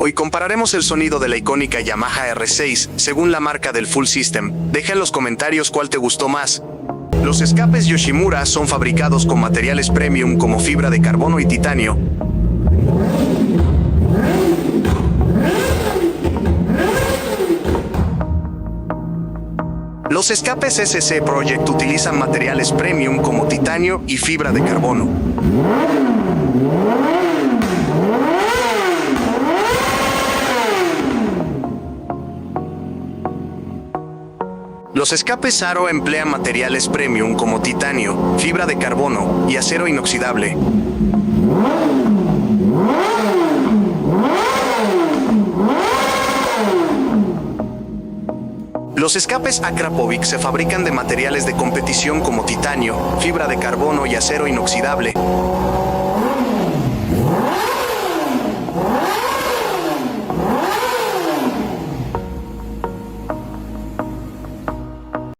Hoy compararemos el sonido de la icónica Yamaha R6 según la marca del Full System. Deja en los comentarios cuál te gustó más. Los escapes Yoshimura son fabricados con materiales premium como fibra de carbono y titanio. Los escapes SC Project utilizan materiales premium como titanio y fibra de carbono. Los escapes Aro emplean materiales premium como titanio, fibra de carbono y acero inoxidable. Los escapes Akrapovic se fabrican de materiales de competición como titanio, fibra de carbono y acero inoxidable.